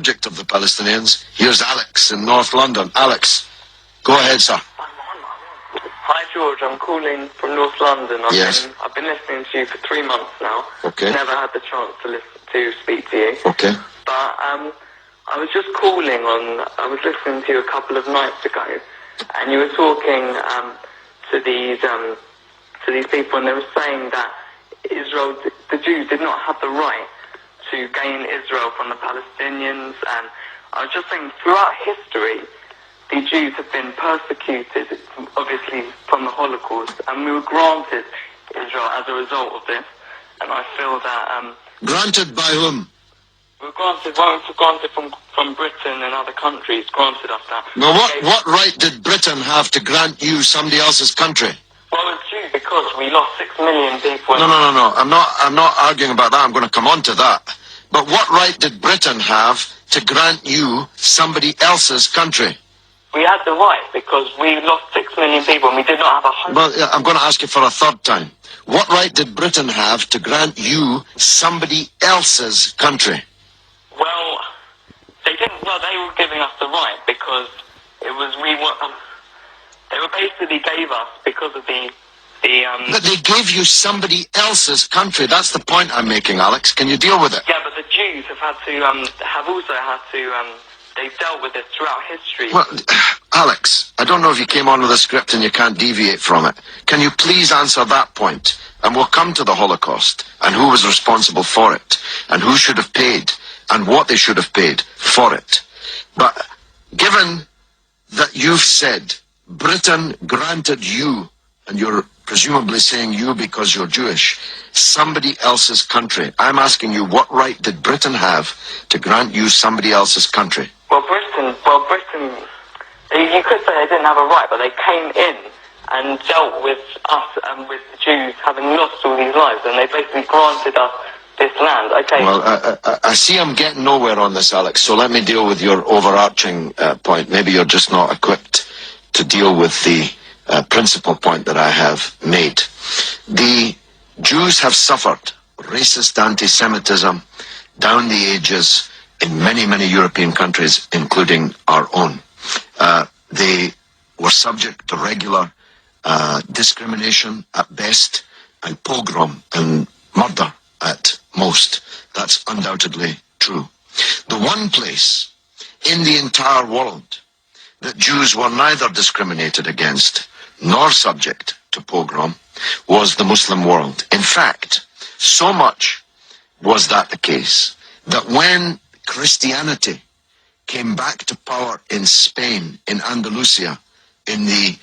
subject of the Palestinians. Here's Alex in North London. Alex, go ahead, sir. Hi George, I'm calling from North London. I've been listening to you for 3 months now. Okay. Never had the chance to speak to you. Okay. But I was just calling I was listening to you a couple of nights ago, and you were talking to these people, and they were saying that Israel, the Jews, did not have the right to gain Israel from the Palestinians. And I was just saying, throughout history, the Jews have been persecuted, obviously, from the Holocaust, and we were granted Israel as a result of this. And I feel that... Granted by whom? We were granted from Britain and other countries, granted us that. Now, what right did Britain have to grant you somebody else's country? Well, it's due because we lost 6 million people. No. I'm not arguing about that. I'm going to come on to that. But what right did Britain have to grant you somebody else's country? We had the right because we lost 6 million people and we did not have a home. Well, I'm going to ask you for a third time. What right did Britain have to grant you somebody else's country? Well, they didn't. Well, they were giving us the right because it was they were basically gave us because of the. But they gave you somebody else's country. That's the point I'm making, Alex. Can you deal with it? Yeah, but the Jews have also had to. They've dealt with this throughout history. Well, Alex, I don't know if you came on with a script and you can't deviate from it. Can you please answer that point? And we'll come to the Holocaust and who was responsible for it and who should have paid and what they should have paid for it. But given that you've said Britain granted you, and you're presumably saying you because you're Jewish, somebody else's country, I'm asking you, what right did Britain have to grant you somebody else's country? Well, Britain, you could say they didn't have a right, but they came in and dealt with us and with the Jews having lost all these lives, and they basically granted us this land. Okay. Well, I see I'm getting nowhere on this, Alex, so let me deal with your overarching point. Maybe you're just not equipped to deal with the principal point that I have made. The Jews have suffered racist anti-Semitism down the ages in many, many European countries, including our own. They were subject to regular discrimination at best and pogrom and murder at most. That's undoubtedly true. The one place in the entire world that Jews were neither discriminated against nor subject to pogrom was the Muslim world. In fact, so much was that the case that when Christianity came back to power in Spain, in Andalusia, in the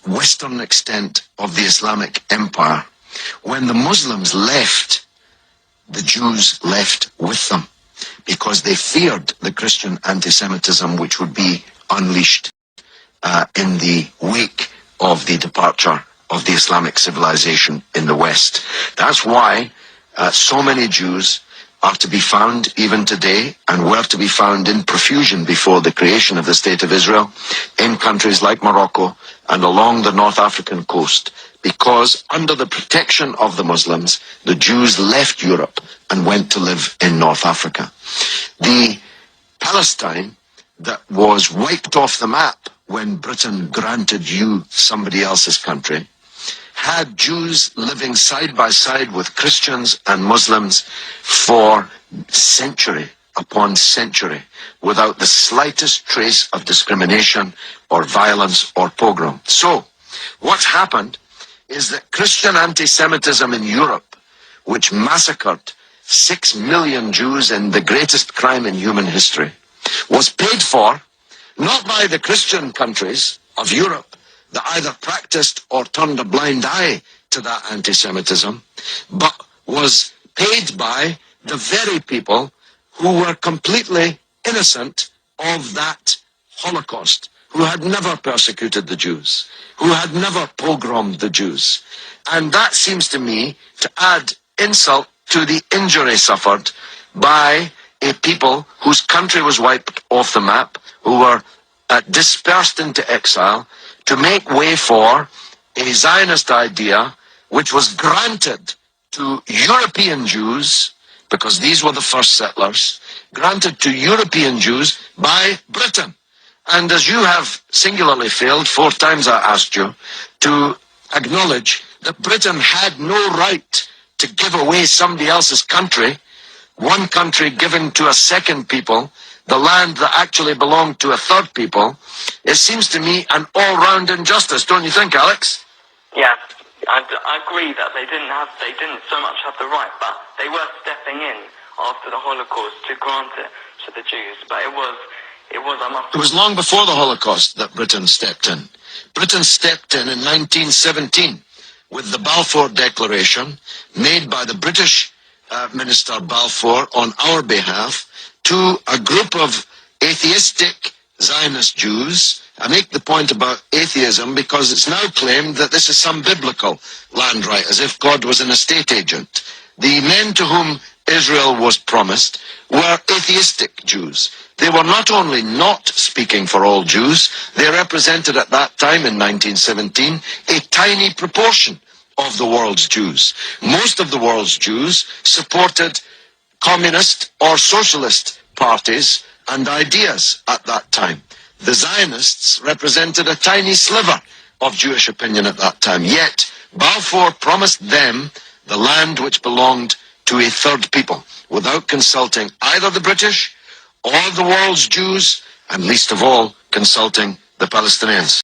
western extent of the Islamic Empire, when the Muslims left, the Jews left with them because they feared the Christian anti-Semitism which would be unleashed in the wake of the departure of the Islamic civilization in the West. That's why so many Jews are to be found even today and were to be found in profusion before the creation of the State of Israel in countries like Morocco and along the North African coast, because under the protection of the Muslims, the Jews left Europe and went to live in North Africa. The Palestine that was wiped off the map when Britain granted you somebody else's country had Jews living side by side with Christians and Muslims for century upon century without the slightest trace of discrimination or violence or pogrom. So, what's happened is that Christian anti-Semitism in Europe, which massacred 6 million Jews in the greatest crime in human history, was paid for not by the Christian countries of Europe that either practiced or turned a blind eye to that anti-Semitism, but was paid by the very people who were completely innocent of that Holocaust, who had never persecuted the Jews, who had never pogromed the Jews. And that seems to me to add insult to the injury suffered by a people whose country was wiped off the map, who were dispersed into exile, to make way for a Zionist idea which was granted to European Jews, because these were the first settlers, granted to European Jews by Britain. And as you have singularly failed, 4 times I asked you, to acknowledge that Britain had no right to give away somebody else's country, one country given to a second people, the land that actually belonged to a third people, it seems to me an all-round injustice, don't you think, Alex? Yeah, I agree that they didn't so much have the right, but they were stepping in after the Holocaust to grant it to the Jews. But it was long before the Holocaust that Britain stepped in. Britain stepped in 1917 with the Balfour Declaration made by the British Minister Balfour on our behalf to a group of atheistic Zionist Jews. I make the point about atheism because it's now claimed that this is some biblical land right, as if God was an estate agent. The men to whom Israel was promised were atheistic Jews. They were not only not speaking for all Jews, they represented at that time in 1917 a tiny proportion of the world's Jews. Most of the world's Jews supported communist or socialist parties and ideas at that time. The Zionists represented a tiny sliver of Jewish opinion at that time. Yet, Balfour promised them the land which belonged to a third people, without consulting either the British or the world's Jews, and least of all, consulting the Palestinians.